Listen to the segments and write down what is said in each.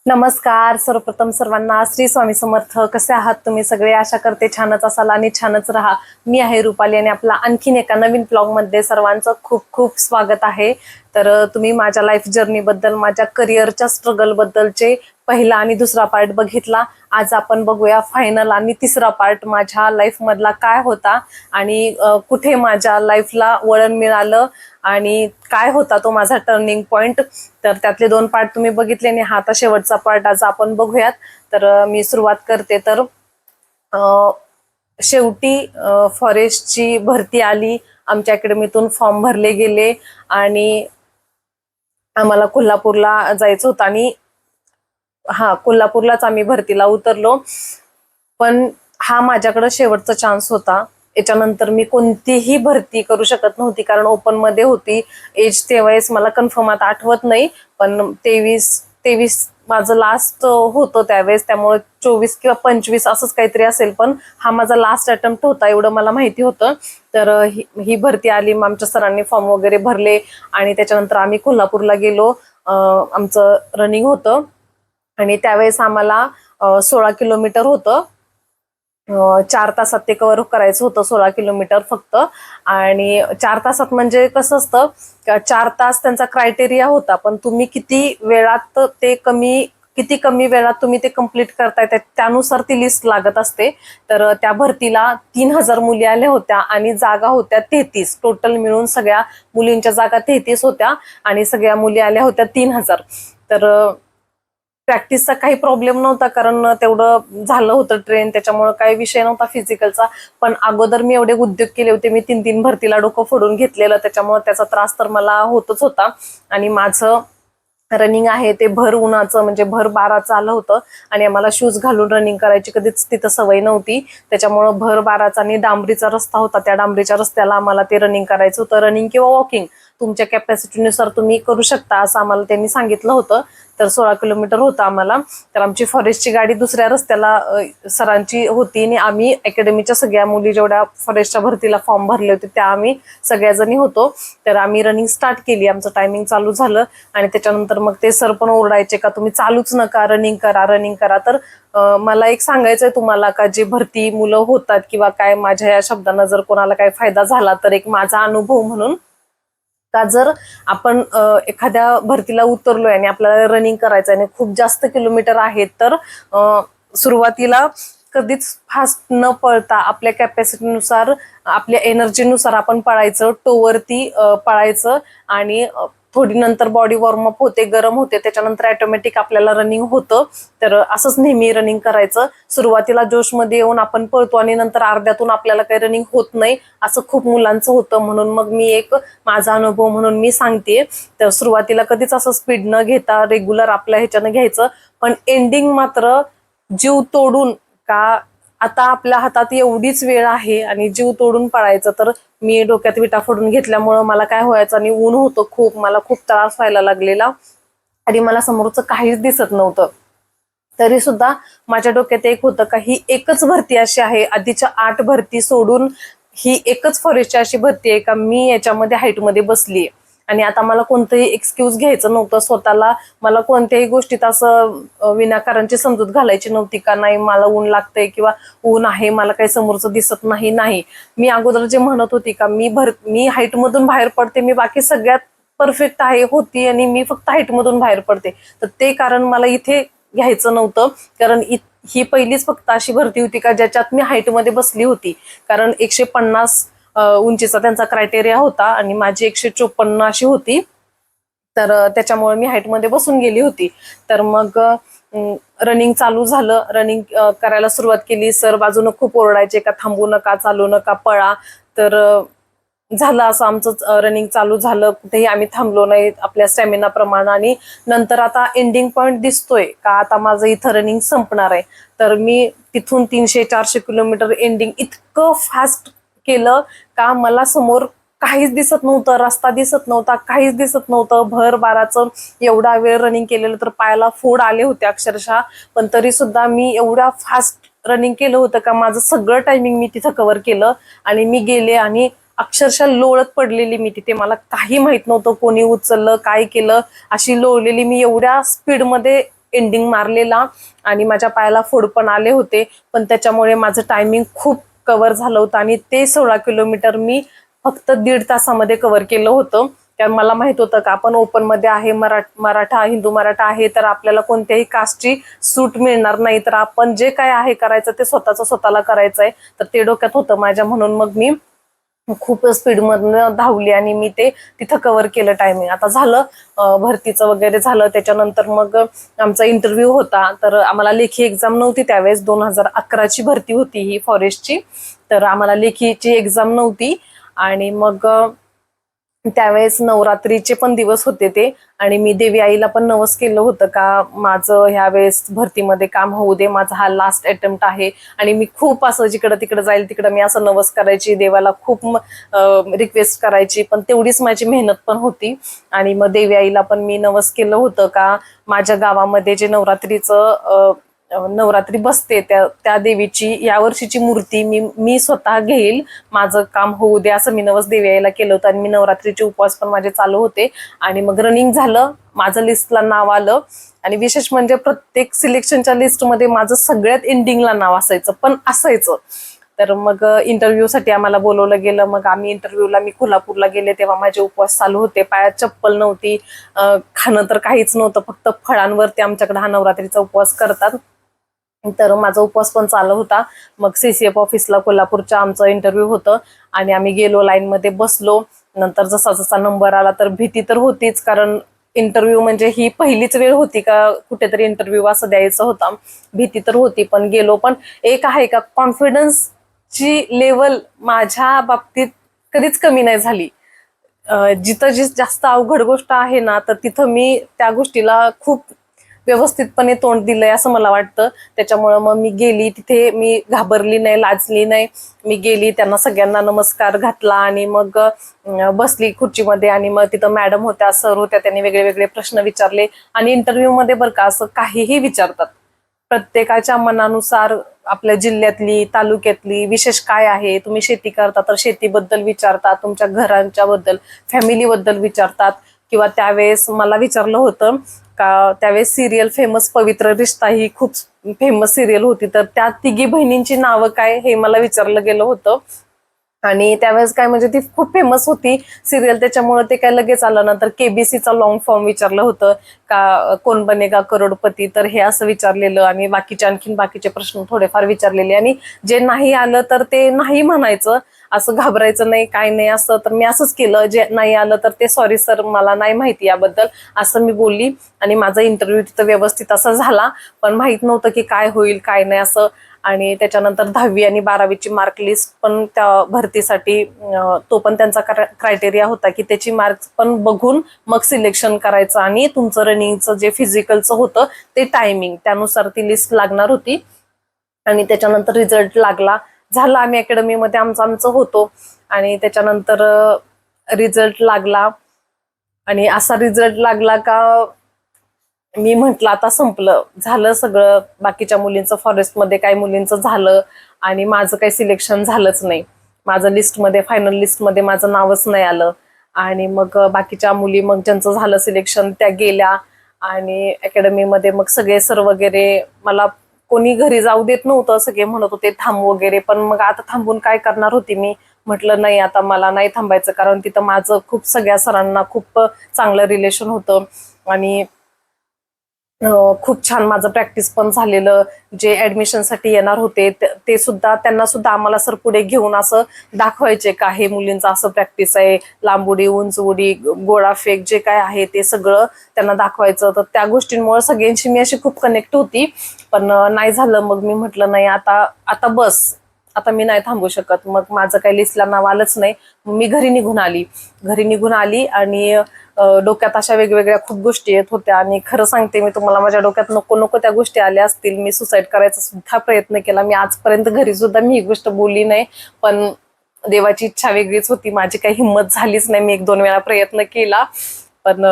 नमस्कार. सर्वप्रथम सर्वांना श्री स्वामी समर्थ. कसे आहात तुम्ही सगळे? आशा करते छानच असाल आणि छानच राहा. मी आहे रुपाली आणि आपला आणखीन एका नवीन ब्लॉग मध्ये सर्वांचं खूप खूप स्वागत आहे. तर तुम्ही माझ्या लाईफ जर्नी बद्दल, माझ्या करिअरच्या स्ट्रगल बद्दलचे पहिला आणि दुसरा पार्ट बघितला. आज आपण बघूया फायनल आणि तिसरा पार्ट, माझ्या लाईफ मधला काय होता आणि कुठे माझ्या लाईफला वळण मिळालं आणि काय होता तो माझा टर्निंग पॉइंट. तर त्यातले दोन पार्ट तुम्ही बघितले आणि हा आता शेवटचा पार्ट आज आपण बघूयात. तर मी सुरुवात करते. तर शेवटी फॉरेस्टची भरती आली. आमच्या अकॅडमीतून फॉर्म भरले गेले आणि आम्हाला कोल्हापूरला जायचं होतं आणि कोल्हापूरलाच आम्ही भरतीला उतरलो. पण हा माझ्याकडे शेवटचा चान्स होता. याच्यानंतर मी कोणतीही भरती करू शकत नव्हती, कारण ओपन मध्ये होती. एज तेव्हाच मला कन्फर्म आता आठवत नाही, पण 23 माझं लास्ट होतं त्यावेळेस. त्यामुळे 24 किंवा 25 असंच काहीतरी असेल, पण हा माझा लास्ट अटेम्प्ट होता एवढं मला माहिती होतं. तर ही भरती आली. मग आमच्या सरांनी फॉर्म वगैरे भरले आणि त्याच्यानंतर आम्ही कोल्हापूरला गेलो. आमचं रनिंग होतं आणि त्यावेळेस आम्हाला 16 किलोमीटर होतं. 4 तासात ते कव्हर करायचं होतं, 16 किलोमीटर फक्त. आणि 4 तासात म्हणजे कसं असतं, 4 तास त्यांचा क्रायटेरिया होता, पण तुम्ही किती कमी वेळात तुम्ही ते कम्प्लीट करताय त्यानुसार ती लिस्ट लागत असते. तर त्या भरतीला 3000 मुली आल्या होत्या आणि जागा होत्या 33. टोटल मिळून सगळ्या मुलींच्या जागा 33 होत्या आणि सगळ्या मुली आल्या होत्या 3000. तर प्रॅक्टिसचा काही प्रॉब्लेम नव्हता, कारण तेवढं झालं होतं ट्रेन, त्याच्यामुळे काही विषय नव्हता फिजिकलचा. पण अगोदर मी एवढे उद्योग केले होते, मी 3 भरतीला डोकं फोडून घेतलेलं, त्याच्यामुळे त्याचा त्रास तर मला होतच होता. आणि माझं रनिंग आहे ते भर उन्हाचं, म्हणजे भर 12चं आलं होतं आणि आम्हाला शूज घालून रनिंग करायची कधीच तिथं सवय नव्हती. त्याच्यामुळं भर 12चा आणि डांबरीचा रस्ता होता. त्या डांबरीच्या रस्त्याला आम्हाला ते रनिंग करायचं होतं. रनिंग किंवा वॉकिंग तुमच्या कॅपॅसिटीनुसार तुम्ही करू शकता, असं आम्हाला त्यांनी सांगितलं होतं. तर 16 किलोमीटर होतं आम्हाला. तर आमची फॉरेस्टची गाडी दुसऱ्या रस्त्याला सरांची होती आणि आम्ही अकॅडमीच्या सगळ्या मुली जेवढ्या फॉरेस्टच्या भरतीला फॉर्म भरले होते त्या आम्ही सगळ्याजणी होतो. तर आम्ही रनिंग स्टार्ट केली, आमचं टायमिंग चालू झालं आणि त्याच्यानंतर मग ते सर पण ओरडायचे का तुम्ही चालूच नका, रनिंग करा रनिंग करा. तर मला एक सांगायचंय तुम्हाला का जे भरती मुलं होतात किंवा काय, माझ्या या शब्दांना जर कोणाला काही फायदा झाला तर एक माझा अनुभव म्हणून, का जर आपण एखाद्या भरतीला उतरलोय आणि आपल्याला रनिंग करायचं आणि खूप जास्त किलोमीटर आहेत, तर सुरुवातीला कधीच फास्ट न पळता आपल्या कॅपॅसिटीनुसार, आपल्या एनर्जीनुसार आपण पळायचं, टोवरती पळायचं आणि थोडी नंतर बॉडी वॉर्मअप होते, गरम होते, त्याच्यानंतर ऑटोमॅटिक आपल्याला रनिंग होतं. तर असंच नेहमी रनिंग करायचं. सुरुवातीला जोशमध्ये येऊन आपण पळतो आणि नंतर अर्ध्यातून आपल्याला काही रनिंग होत नाही, असं खूप मुलांचं होतं. म्हणून मग मी एक माझा अनुभव म्हणून मी सांगते. तर सुरुवातीला कधीच असं स्पीड न घेता रेग्युलर आपल्या ह्याच्यानं घ्यायचं, पण एंडिंग मात्र जीव तोडून, का आता आपल्या हातात एवढीच वेळ आहे आणि जीव तोडून पळायचं. तर मी डोक्यात विटा फोडून घेतल्यामुळं मला काय व्हायचं, आणि ऊन होतं खूप, मला खूप त्रास व्हायला लागलेला आणि मला समोरचं काहीच दिसत नव्हतं. तरी सुद्धा माझ्या डोक्यात एक होतं का ही एकच भरती अशी आहे, आधीच्या 8 भरती सोडून ही एकच फॉरेस्टची अशी भरती आहे का मी याच्यामध्ये हाईटमध्ये बसलीये आणि आता मला कोणतंही एक्सक्यूज घ्यायचं नव्हतं स्वतःला. मला कोणत्याही गोष्टीत असं विनाकारणची समजूत घालायची नव्हती का नाही मला ऊन लागतंय किंवा ऊन आहे, मला काही समोरचं दिसत नाही. नाही, मी अगोदर जे म्हणत होती का मी हाईट मधून बाहेर पडते, मी बाकी सगळ्यात परफेक्ट आहे होती आणि मी फक्त हाईट मधून बाहेर पडते, तर ते कारण मला इथे घ्यायचं नव्हतं. कारण ही पहिलीच फक्त अशी भरती होती का ज्याच्यात मी हाईट मध्ये बसली होती, कारण 150 उंचीचा त्यांचा क्रायटेरिया होता आणि माझी 154 अशी होती. तर त्याच्यामुळे मी हाईट मध्ये बसून गेली होती. तर मग रनिंग चालू झालं. रनिंग करायला सुरुवात केली. सर बाजूनं खूप ओरडायचे का थांबू नका, चालू नका, पळा. तर झालं असं आमचं रनिंग चालू झालं. कुठेही आम्ही थांबलो नाही आपल्या स्टॅमिना प्रमाणे. आणि नंतर आता एंडिंग पॉइंट दिसतोय का आता माझं इथं रनिंग संपणार आहे. तर मी तिथून 300-400 किलोमीटर एंडिंग इतकं फास्ट केलं का मला समोर काहीच दिसत नव्हतं, रस्ता दिसत नव्हता, काहीच दिसत नव्हतं. भर 12चं एवढा वेळ रनिंग केलेलं तर पायाला फोड आले होते अक्षरशः. पण तरी सुद्धा मी एवढ्या फास्ट रनिंग केलं होतं का माझं सगळं टायमिंग मी तिथं कव्हर केलं आणि मी गेले आणि अक्षरशः लोळत पडलेली मी तिथे. मला काही माहित नव्हतं कोणी उचललं काय केलं, अशी लोळलेली मी एवढ्या स्पीडमध्ये एंडिंग मारलेला आणि माझ्या पायाला फोड पण आले होते, पण त्याच्यामुळे माझं टायमिंग खूप कव्हर झालं होतं आणि ते 16 किलोमीटर मी फक्त 1.5 तासामध्ये कव्हर केलं होतं. कारण मला माहित होतं का आपण ओपन मध्ये आहे, मराठा हिंदू मराठा आहे, तर आपल्याला कोणत्याही कास्टची सूट मिळणार नाही, तर आपण जे काय आहे करायचं ते स्वतःला करायचं आहे. तर ते डोक्यात होतं माझ्या, म्हणून मग मी खूप स्पीड मधनं धावली आणि मी ते तिथं कव्हर केलं टायमिंग. आता झालं भरतीचं वगैरे झालं, त्याच्यानंतर मग आमचा इंटरव्ह्यू होता. तर आम्हाला लेखी एक्झाम नव्हती त्यावेळेस, 2011ची भरती होती ही फॉरेस्टची, तर आम्हाला लेखीची एक्झाम नव्हती. आणि मग त्यावेळेस नवरात्रीचे पण दिवस होते ते, आणि मी देवी आईला पण नवस केलं होतं का माझं ह्या वेळेस भरतीमध्ये काम होऊ दे, माझा हा लास्ट अटेम्प्ट आहे. आणि मी खूप असं जिकडं तिकडं जाईल तिकडं मी असं नवस करायची, देवाला खूप रिक्वेस्ट करायची, पण तेवढीच माझी मेहनत पण होती. आणि मग देवी आईला पण मी नवस केलं होतं का माझ्या गावामध्ये जे नवरात्री बसते त्या देवीची या वर्षीची मूर्ती मी स्वतः घेईल, माझं काम होऊ दे, असं मी नवस देवी आईला केलं होतं. आणि मी नवरात्रीचे उपवास पण माझे चालू होते. आणि मग रनिंग झालं, माझं लिस्टला नाव आलं. आणि विशेष म्हणजे प्रत्येक सिलेक्शनच्या लिस्टमध्ये माझं सगळ्यात एंडिंगला नाव असायचं, पण असायचं. तर मग इंटरव्ह्यूसाठी आम्हाला बोलवलं गेलं. मग आम्ही इंटरव्ह्यूला मी कोल्हापूरला गेले, तेव्हा माझे उपवास चालू होते, पायात चप्पल नव्हती, खाणं तर काहीच नव्हतं, फक्त फळांवरती आमच्याकडे हा नवरात्रीचा उपवास करतात. तर माझा उपवास पण चालू होता. मग सीसीएफ ऑफिसला कोल्हापूरच्या आमचं इंटरव्ह्यू होतं आणि आम्ही गेलो, लाईन मध्ये बसलो. नंतर जसा जसा नंबर आला तर भीती तर होतीच, कारण इंटरव्ह्यू म्हणजे ही पहिलीच वेळ होती का कुठेतरी इंटरव्ह्यू असं द्यायचा होता. भीती तर होती, पण गेलो. पण एक आहे का, कॉन्फिडन्सची लेवल माझ्या बाबतीत कधीच कमी नाही झाली. जिथं जी जास्त अवघड गोष्ट आहे ना, तर तिथं मी त्या गोष्टीला खूप व्यवस्थितपणे तोंड दिलंय असं मला वाटतं. त्याच्यामुळं मग मी गेली तिथे, मी घाबरली नाही, लाजली नाही. मी गेली, त्यांना सगळ्यांना नमस्कार घातला आणि मग बसली खुर्चीमध्ये. आणि मग तिथं मॅडम होत्या, सर होत्या, त्यांनी वेगळे वेगळे प्रश्न विचारले. आणि इंटरव्ह्यू मध्ये बरं का असं काहीही विचारतात, प्रत्येकाच्या मनानुसार. आपल्या जिल्ह्यातली, तालुक्यातली विशेष काय आहे, तुम्ही शेती करता तर शेतीबद्दल विचारतात, तुमच्या घरांच्या बद्दल, फॅमिली बद्दल विचारतात. किंवा त्यावेळेस मला विचारलं होतं का त्यावेळेस सिरियल फेमस पवित्र रिश्ता ही खूप फेमस सिरियल होती, तर त्या तिघी बहिणींची नावं काय हे मला विचारलं गेलं होतं. आणि त्यावेळेस काय म्हणजे ती खूप फेमस होती सिरियल, त्याच्यामुळे ते काय लगेच आलं. नंतर केबीसीचा लॉंग फॉर्म विचारलं होतं का कोण बनेगा करोडपती, तर हे असं विचारलेलं. आणि आणखीन बाकीचे प्रश्न थोडेफार विचारलेले. आणि जे नाही आलं तर ते नाही म्हणायचं, असं घाबरायचं नाही, काय नाही असं. तर मी असंच केलं, जे नाही आलं तर ते सॉरी सर मला नाही माहिती याबद्दल, असं मी बोलली. आणि माझा इंटरव्ह्यू तिथं व्यवस्थित असा झाला, पण माहित नव्हतं की काय होईल काय नाही असं. आणि त्याच्यानंतर 10वी आणि 12वीची मार्क लिस्ट पण त्या भरतीसाठी, तो पण त्यांचा क्रायटेरिया होता की त्याची मार्क्स पण बघून मग सिलेक्शन करायचं. आणि तुमचं रनिंगचं जे फिजिकलचं होतं ते टायमिंग त्यानुसार ती लिस्ट लागणार होती. आणि त्याच्यानंतर रिझल्ट लागला, झालं, आम्ही अकॅडमीमध्ये आमचं होतो. आणि त्याच्यानंतर रिझल्ट लागला. आणि असा रिझल्ट लागला का मी म्हंटल आता संपलं, झालं सगळं. बाकीच्या मुलींचं फॉरेस्टमध्ये काही मुलींचं झालं आणि माझं काही सिलेक्शन झालंच नाही. माझं लिस्टमध्ये, फायनल लिस्टमध्ये माझं नावच नाही आलं. आणि मग बाकीच्या मुली मग ज्यांचं झालं सिलेक्शन त्या गेल्या. आणि अकॅडमीमध्ये मग सगळे सर वगैरे, मला कोणी घरी जाऊ देत नव्हतं, सगळे म्हणत होते थांब वगैरे. पण मग आता थांबून काय करणार होती मी, म्हटलं नाही आता मला नाही थांबायचं, कारण तिथं माझं खूप सगळ्या सरांना खूप चांगलं रिलेशन होतं. आणि खूप छान माझं प्रॅक्टिस पण झालेलं. जे ऍडमिशनसाठी येणार होते ते सुद्धा, त्यांना सुद्धा आम्हाला सर पुढे घेऊन असं दाखवायचे का हे मुलींचं असं प्रॅक्टिस आहे, लांब उडी, उंच उडी, गोळाफेक जे काय आहे ते सगळं त्यांना दाखवायचं. तर त्या गोष्टींमुळे सगळ्यांशी मी अशी खूप कनेक्ट होती. पण नाही झालं. मग मी म्हटलं नाही आता आता बस, आता मी नाही थांबू शकत. मग माझं काही लिस्टला नाव आलंच नाही. मी घरी निघून आली. आणि डोक्यात अशा वेगवेगळ्या खूप गोष्टी येत होत्या. आणि खरं सांगते मी तुम्हाला, माझ्या डोक्यात नको नको त्या गोष्टी आल्या असतील. मी सुसाईड करायचा सुद्धा प्रयत्न केला. मी आजपर्यंत घरी सुद्धा मी ही गोष्ट बोलली नाही, पण देवाची इच्छा वेगळीच होती, माझी काही हिंमत झालीच नाही. मी 1-2 वेळा प्रयत्न केला, पण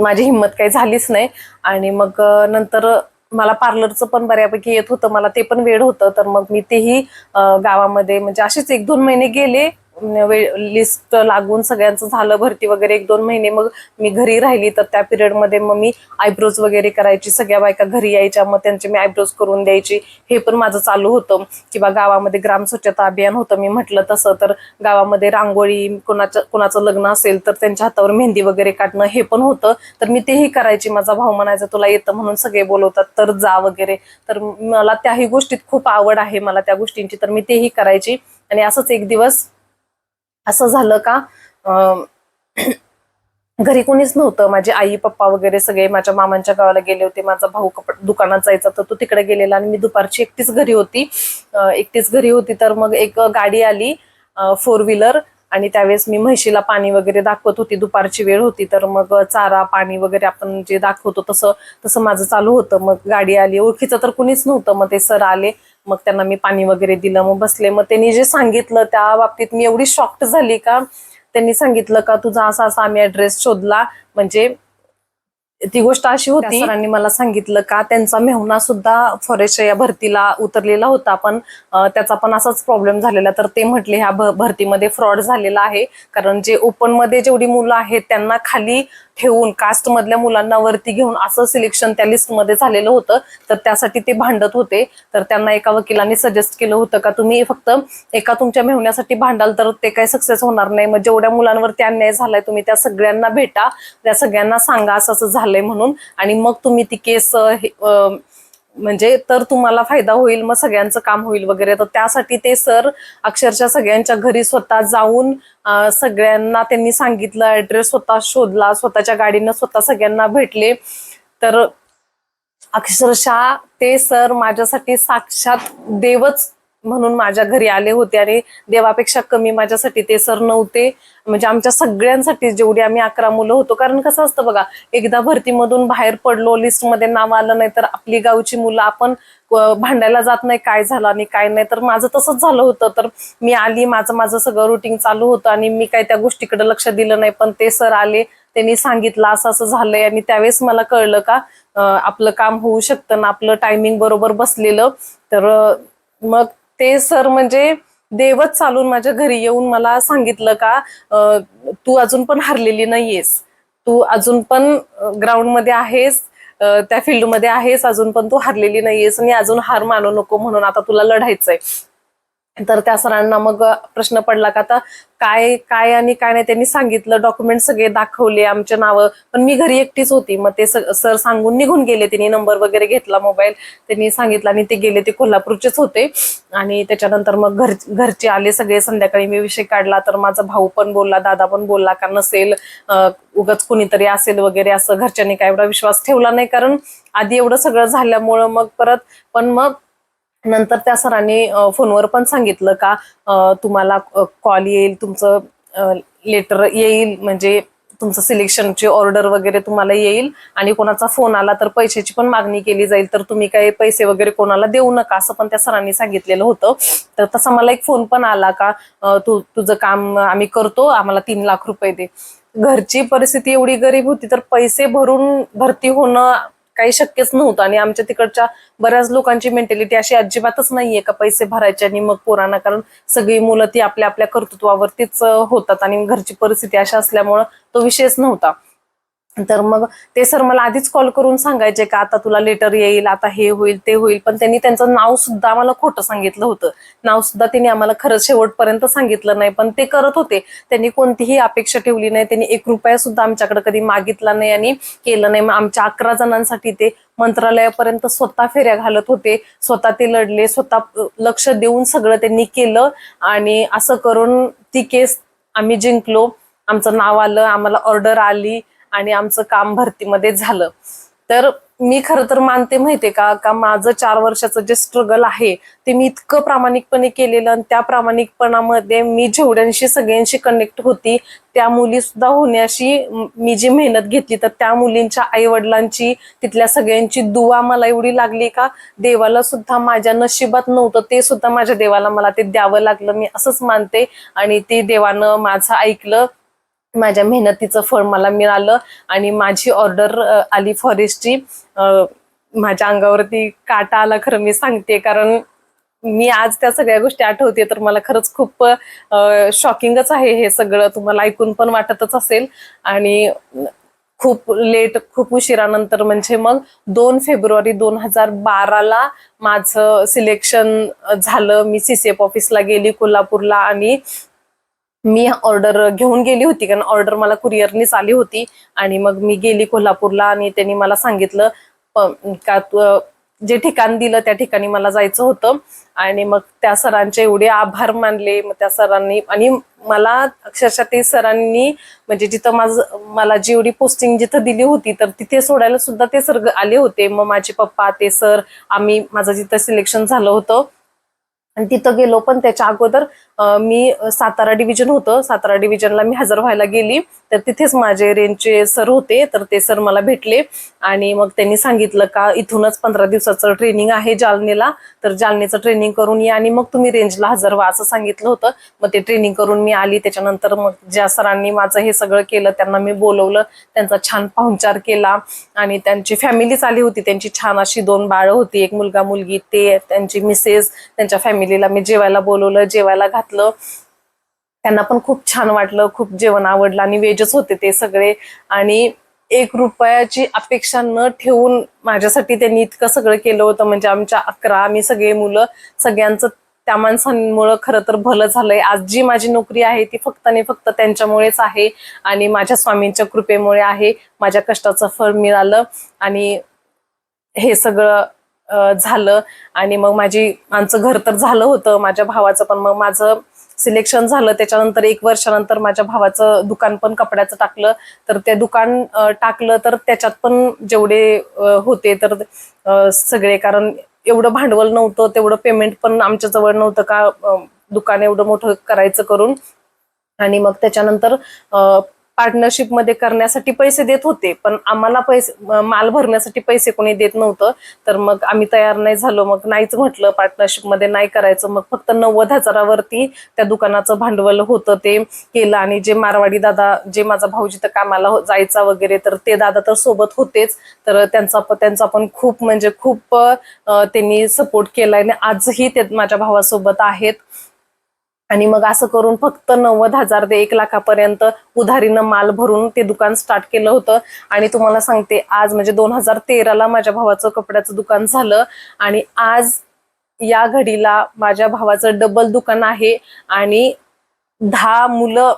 माझी हिंमत काही झालीच नाही. आणि मग नंतर मला पार्लरचं पण बऱ्यापैकी येत होतं, मला ते पण वेळ होतं. तर मग मी तेही गावामध्ये म्हणजे असेच 1-2 महिने गेले, लिस्ट लागून सगळ्यांचं झालं भरती वगैरे 1-2 महिने, मग मी घरी राहिली. तर त्या पिरियडमध्ये मग मी आयब्रोज वगैरे करायची, सगळ्या बायका घरी यायच्या, मग त्यांचे मी आयब्रोज करून द्यायची. हे पण माझं चालू होतं. किंवा गावामध्ये ग्राम स्वच्छता अभियान होतं, मी म्हटलं तसं, तर गावामध्ये रांगोळी, कोणाचं लग्न असेल तर त्यांच्या हातावर मेहंदी वगैरे काढणं हे पण होतं. तर मी तेही करायची. माझा भाऊ म्हणायचा तुला येतं म्हणून सगळे बोलवतात तर जा वगैरे. तर मला त्याही गोष्टीत खूप आवड आहे मला त्या गोष्टींची, तर मी तेही करायची. आणि असंच एक दिवस असं झालं का घरी कोणीच नव्हतं. माझे आई पप्पा वगैरे सगळे माझ्या मामांच्या गावाला गेले होते. माझा भाऊ दुकानात जायचा तर तो तिकडे गेलेला आणि मी दुपारची एकटीच घरी होती. तर मग एक गाडी आली 4 व्हीलर, आणि त्यावेळेस मी म्हशीला पाणी वगैरे दाखवत होती. दुपारची वेळ होती, तर मग चारा पाणी वगैरे आपण जे दाखवतो तसं तसं माझं चालू होतं. मग गाडी आली, ओळखीचं तर कुणीच नव्हतं. मग ते सर आले, मग त्यांना मी पाणी वगैरे दिलं, मग बसले. मग त्यांनी जे सांगितलं त्या बाबतीत मी एवढी शॉक्ड झाली का, त्यांनी सांगितलं का तुझा असा असा आम्ही ऍड्रेस शोधला. म्हणजे ती गोष्ट अशी होती, सरांनी मला सांगितलं का त्यांचा मेहुणा सुद्धा फॉरेस्ट या भरतीला उतरलेला होता, पण त्याचा पण असाच प्रॉब्लेम झालेला. तर ते म्हटले ह्या भरतीमध्ये फ्रॉड झालेला आहे, कारण जे ओपन मध्ये जेवढी मुलं आहेत त्यांना खाली ठेवून कास्ट मधल्या मुलांना वरती घेऊन असं सिलेक्शन त्या लिस्टमध्ये झालेलं होतं. तर त्यासाठी ते भांडत होते. तर त्यांना एका वकिलांनी सजेस्ट केलं होतं का तुम्ही फक्त एका तुमच्या मेहुण्यासाठी भांडाल तर ते काही सक्सेस होणार नाही. मग जेवढ्या मुलांवरती अन्याय झालाय तुम्ही त्या सगळ्यांना भेटा, त्या सगळ्यांना सांगा असं असं झालंय म्हणून, आणि मग तुम्ही ती केस म्हणजे तर तुम्हाला फायदा होईल, मग सगळ्यांचं काम होईल वगैरे. तर त्यासाठी ते सर अक्षरशः सगळ्यांच्या घरी स्वतः जाऊन सगळ्यांना त्यांनी सांगितलं, ऍड्रेस स्वतः शोधला, स्वतःच्या गाडीनं स्वतः सगळ्यांना भेटले. तर अक्षरशः ते सर माझ्यासाठी साक्षात देवच म्हणून माझ्या घरी आले होते, आणि देवापेक्षा कमी माझ्यासाठी ते सर नव्हते. म्हणजे आमच्या सगळ्यांसाठी, जेवढी आम्ही 11 मुलं होतो, कारण कसं असतं बघा, एकदा भरतीमधून बाहेर पडलो, लिस्टमध्ये नाव आलं नाही तर आपली गावची मुलं आपण भांडायला जात नाही काय झालं आणि काय नाही. तर माझं तसंच झालं होतं. तर मी आली, माझं सगळं रुटीन चालू होतं आणि मी काय त्या गोष्टीकडे लक्ष दिलं नाही. पण ते सर आले, त्यांनी सांगितलं असं असं झालंय, आणि त्यावेळेस मला कळलं का आपलं काम होऊ शकतं ना, आपलं टायमिंग बरोबर बसलेलं. तर मग ते सर म्हणजे देवच चालून माझ्या घरी येऊन मला सांगितलं का तू अजून पण हरलेली नाहीयेस, तू अजून पण ग्राउंडमध्ये आहेस, त्या फील्डमध्ये आहेस, अजून पण तू हरलेली नाहीयेस, आणि अजून हार मानू नको, म्हणून आता तुला लढायचंय. तर त्या सरांना मग प्रश्न पडला का आता काय काय आणि काय नाही. त्यांनी सांगितलं, डॉक्युमेंट सगळे दाखवले, आमचे नावं, पण मी घरी एकटीच होती. मग ते सर सांगून निघून गेले. त्यांनी नंबर वगैरे घेतला, मोबाईल त्यांनी सांगितला आणि ते गेले. ते कोल्हापूरचेच होते. आणि त्याच्यानंतर मग घरचे आले सगळे. संध्याकाळी मी विषय काढला तर माझा भाऊ पण बोलला, दादा पण बोलला का नसेल, उगाच कुणीतरी असेल वगैरे असं. घरच्यांनी काय एवढा विश्वास ठेवला नाही, कारण आधी एवढं सगळं झाल्यामुळं. मग परत पण मग नंतर त्या सरांनी फोनवर पण सांगितलं का तुम्हाला कॉल येईल, तुमचं लेटर येईल, म्हणजे तुमचं सिलेक्शनची ऑर्डर वगैरे तुम्हाला येईल, आणि कोणाचा फोन आला तर पैशाची पण मागणी केली जाईल, तर तुम्ही काही पैसे वगैरे कोणाला देऊ नका, असं पण त्या सरांनी सांगितलेलं होतं. तर तसा मला एक फोन पण आला का तुझं काम आम्ही करतो, आम्हाला 3 लाख रुपये दे. घरची परिस्थिती एवढी गरीब होती, तर पैसे भरून भरती होणं काही शक्यच नव्हतं. आणि आमच्या तिकडच्या बऱ्याच लोकांची मेंटॅलिटी अशी अजिबातच नाहीये का पैसे भरायचे आणि मग पोरांना, कारण सगळी मुलं ती आपल्या आपल्या कर्तृत्वावरतीच होतात, आणि घरची परिस्थिती अशा असल्यामुळं तो विषयच नव्हता. तर मग ते सर मला आधीच कॉल करून सांगायचे का आता तुला लेटर येईल, आता हे होईल ते होईल. पण त्यांनी त्यांचं नाव सुद्धा आम्हाला खोटं सांगितलं होतं. नाव सुद्धा त्यांनी आम्हाला खरं शेवटपर्यंत सांगितलं नाही, पण ते करत होते. त्यांनी कोणतीही अपेक्षा ठेवली नाही, त्यांनी 1 रुपया सुद्धा आमच्याकडे कधी मागितला नाही आणि केलं नाही. मग आमच्या 11 जणांसाठी ते मंत्रालयापर्यंत स्वतः फेऱ्या घालत होते, स्वतः ते लढले, स्वतः लक्ष देऊन सगळं त्यांनी केलं, आणि असं करून ती केस आम्ही जिंकलो. आमचं नाव आलं, आम्हाला ऑर्डर आली, आणि आमचं काम भरतीमध्ये झालं. तर मी खरं तर मानते माहितीये का माझं 4 वर्षाचं जे स्ट्रगल आहे ते मी इतकं प्रामाणिकपणे केलेलं, आणि त्या प्रामाणिकपणामध्ये मी जेवढ्यांशी सगळ्यांशी कनेक्ट होती, त्या मुली सुद्धा होण्याशी मी जी मेहनत घेतली, तर त्या मुलींच्या आई वडिलांची, तिथल्या सगळ्यांची दुआ मला एवढी लागली का देवाला सुद्धा माझ्या नशिबात नव्हतं ते सुद्धा माझ्या देवाला मला ते द्यावं लागलं, मी असंच मानते. आणि ते देवानं माझं ऐकलं, माझ्या मेहनतीचं फळ मला मिळालं, आणि माझी ऑर्डर आली फॉरेस्टची. माझ्या अंगावरती काटा आला खरं मी सांगते, कारण मी आज त्या सगळ्या गोष्टी आठवते तर मला खरंच खूप शॉकिंगच आहे हे सगळं. तुम्हाला ऐकून पण वाटतच असेल. आणि खूप लेट, खूप उशिरानंतर म्हणजे मग 2 फेब्रुवारी 2012ला माझं सिलेक्शन झालं. मी CCF ऑफिसला गेली कोल्हापूरला आणि मी ऑर्डर घेऊन गेली होती, कारण ऑर्डर मला कुरिअरनीच आली होती. आणि मग मी गेली कोल्हापूरला आणि त्यांनी मला सांगितलं का जे ठिकाण दिलं त्या ठिकाणी मला जायचं होतं. आणि मग त्या सरांचे एवढे आभार मानले. मग त्या सरांनी आणि मला अक्षरशः ते सरांनी म्हणजे जिथं मला जेवढी पोस्टिंग जिथं दिली होती तर तिथे सोडायला सुद्धा ते सर आले होते. मग माझे पप्पा, ते सर, माझं जिथं सिलेक्शन झालं होतं आणि तिथं गेलो. पण त्याच्या अगोदर मी सातारा डिव्हिजन होतं, सातारा डिव्हिजनला मी हजर व्हायला गेली. तर तिथेच माझे रेंजचे सर होते. तर ते सर मला भेटले आणि मग त्यांनी सांगितलं का इथूनच 15 दिवसाचं ट्रेनिंग आहे जालनेला, तर जालनेचं ट्रेनिंग करून या आणि मग तुम्ही रेंजला हजर व्हा असं सांगितलं होतं. मग ते ट्रेनिंग करून मी आली. त्याच्यानंतर मग ज्या सरांनी माझं हे सगळं केलं त्यांना मी बोलवलं, त्यांचा छान पाहुणचार केला आणि त्यांची फॅमिलीच आली होती. त्यांची छान अशी 2 बाळं होती, एक मुलगा मुलगी, ते त्यांची मिसेस, त्यांच्या फॅमिलीला मी जेवायला बोलवलं, जेवायला घातलं. त्यांना पण खूप छान वाटलं, खूप जेवण आवडलं आणि वेजच होते ते सगळे. आणि 1 रुपयाची अपेक्षा न ठेवून माझ्यासाठी त्यांनी इतकं सगळं केलं होतं. म्हणजे आमच्या 11 आम्ही सगळे मुलं, सगळ्यांचं त्या माणसांमुळं खरं तर भलं झालंय. आज जी माझी नोकरी आहे ती फक्त आणि फक्त त्यांच्यामुळेच आहे आणि माझ्या स्वामींच्या कृपेमुळे आहे. माझ्या कष्टाचं फळ मिळालं आणि हे सगळं झालं. आणि मग आमचं घर तर झालं होतं, माझ्या भावाचं पण. मग माझं सिलेक्शन झालं त्याच्यानंतर 1 वर्षानंतर माझ्या भावाचं दुकान पण कपड्याचं टाकलं. तर ते दुकान टाकलं तर त्याच्यात पण जेवढे होते तर सगळे, कारण एवढं भांडवल नव्हतं, तेवढं पेमेंट पण आमच्या जवळ नव्हतं का दुकान एवढं मोठं करायचं करून. आणि मग त्याच्यानंतर पार्टनरशिप मध्ये करण्यासाठी पैसे देत होते, पण आम्हाला माल भरण्यासाठी पैसे कोणी देत नव्हतं. तर मग आम्ही तयार नाही झालो, मग नाहीच म्हटलं, पार्टनरशिप मध्ये नाही करायचं. मग फक्त 90,000वरती त्या दुकानाचं भांडवल होतं ते केलं. आणि जे मारवाडी दादा, जे माझा भाऊ जिथं कामाला जायचा वगैरे, तर ते दादा तर सोबत होतेच. तर त्यांचा पण खूप म्हणजे खूप त्यांनी सपोर्ट केलाय आणि आजही ते माझ्या भावासोबत आहेत. आणि मग असं करून फक्त 90,000 ते 1 लाखापर्यंत उधारीनं माल भरून ते दुकान स्टार्ट केलं होतं. आणि तुम्हाला सांगते, आज म्हणजे 2013ला माझ्या भावाचं कपड्याचं दुकान झालं आणि आज या घडीला माझ्या भावाचं डबल दुकान आहे आणि 10 मुलं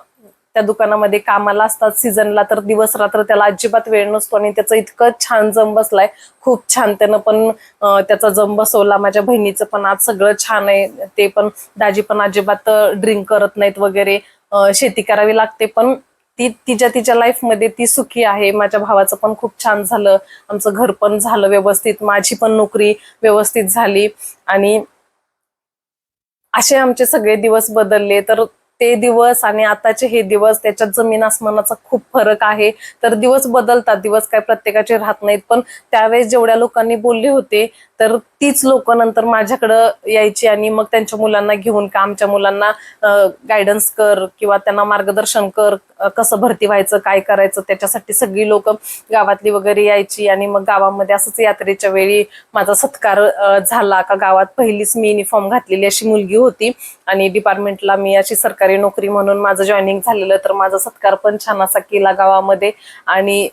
त्या दुकानामध्ये कामाला असतात. सीझनला तर दिवस रात्र त्याला अजिबात वेळ नसतो आणि त्याचं इतकं छान जम बसलाय, खूप छान. त्यानं पण त्याचा जम बसवला. माझ्या बहिणीचं पण आज सगळं छान आहे. ते पण, दाजी पण अजिबात ड्रिंक करत नाहीत वगैरे. शेती करावी लागते पण ती तिच्या लाईफ मध्ये ती सुखी आहे. माझ्या भावाचं पण खूप छान झालं, आमचं घर पण झालं व्यवस्थित, माझी पण नोकरी व्यवस्थित झाली. आणि असे आमचे सगळे दिवस बदलले. तर ते दिवस आणि आताचे हे दिवस, त्याच्यात जमीन आसमानाचा खूप फरक आहे. तर दिवस बदलतात, दिवस काय प्रत्येकाचे राहत नाहीत. पण त्यावेळेस जेवढ्या लोकांनी बोलले होते तर तीच लोक नंतर माझ्याकडं यायची आणि मग त्यांच्या मुलांना घेऊन का आमच्या मुलांना गायडन्स कर किंवा त्यांना मार्गदर्शन कर, कसं भरती व्हायचं, काय करायचं, त्याच्यासाठी सगळी लोक गावातली वगैरे यायची. आणि मग गावामध्ये असंच यात्रेच्या वेळी माझा सत्कार झाला का गावात पहिलीच मी युनिफॉर्म घातलेली अशी मुलगी होती आणि डिपार्टमेंटला मी अशी सरकारी नोकरी म्हणून माझं जॉईनिंग झालेलं. तर माझा सत्कार पण छान असा केला गावामध्ये आणि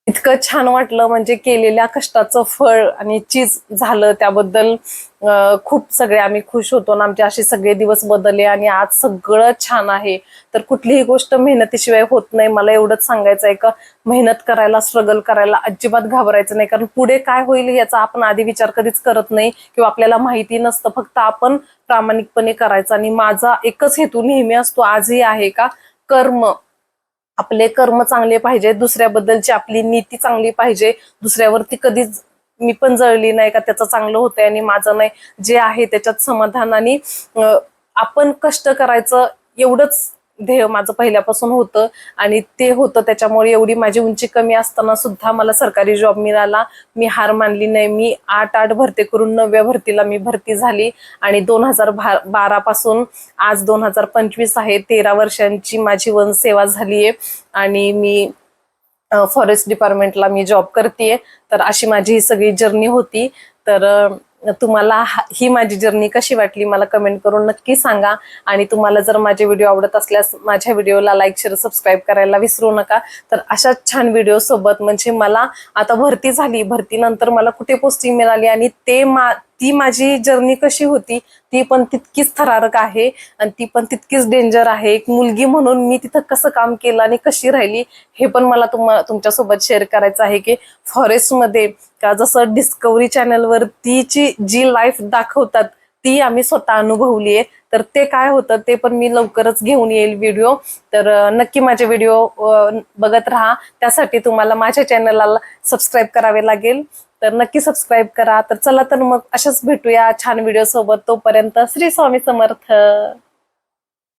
इतकं छान वाटलं. म्हणजे केलेल्या कष्टाचं फळ आणि चीज झालं त्याबद्दल खूप सगळे आम्ही खुश होतो आणि आमचे असे सगळे दिवस बदलले आणि आज सगळं छान आहे. तर कुठलीही गोष्ट मेहनतीशिवाय होत नाही. मला एवढंच सांगायचं आहे का मेहनत करायला, स्ट्रगल करायला अजिबात घाबरायचं नाही, कारण पुढे काय होईल याचा आपण आधी विचार कधीच करत नाही किंवा आपल्याला माहिती नसतं. फक्त आपण प्रामाणिकपणे करायचं. आणि माझा एकच हेतू नेहमी असतो, आजही आहे का कर्म, आपले कर्म चांगले पाहिजे, दुसऱ्याबद्दलची आपली नीती चांगली पाहिजे. दुसऱ्यावरती कधीच मी पण जळली नाही का त्याचं चांगलं होतंय आणि माझं नाही, जे आहे त्याच्यात समाधान. आणि आपण कष्ट करायचं एवढंच ध्येय माझं पहिल्यापासून होतं आणि ते होतं. त्याच्यामुळे एवढी माझी उंची कमी असताना सुद्धा मला सरकारी जॉब मिळाला. मी हार मानली नाही. मी 8 भरती करून 9व्या भरतीला मी भरती झाली आणि 2012 पासून आज 2025 आहे, 13 वर्षांची माझी वनसेवा झालीये आणि मी फॉरेस्ट डिपार्टमेंटला मी जॉब करतेय. तर अशी माझी ही सगळी जर्नी होती. तर तुम्हाला ही माझी जर्नी कशी वाटली मला कमेंट करून नक्की सांगा. आणि तुम्हाला जर माझे व्हिडिओ आवडत असल्यास माझ्या व्हिडिओला लाईक शेअर सबस्क्राईब करायला विसरू नका. तर अशा छान व्हिडिओ सोबत म्हणजे मला आता भरती झाली, भरतीनंतर मला कुठे पोस्टिंग मिळाली आणि ती माझी जर्नी कशी होती ती पण तितकीच थरारक आहे आणि ती पण तितकीच डेंजर आहे. एक मुलगी म्हणून मी तिथं कसं काम केलं आणि कशी राहिली हे पण मला तुमच्यासोबत शेअर करायचं आहे. की फॉरेस्टमध्ये का जसं डिस्कवरी चॅनलवरतीची जी लाईफ दाखवतात ती आम्ही स्वतः अनुभवली आहे. तर ते काय होतं ते पण मी लवकरच घेऊन येईल व्हिडिओ. तर नक्की माझे व्हिडिओ बघत राहा. त्यासाठी तुम्हाला माझ्या चॅनलला सबस्क्राईब करावे लागेल. तर नक्की सबस्क्राईब करा. तर चला तर मग अशाच भेटूया छान व्हिडिओ सोबत. तोपर्यंत श्री स्वामी समर्थ.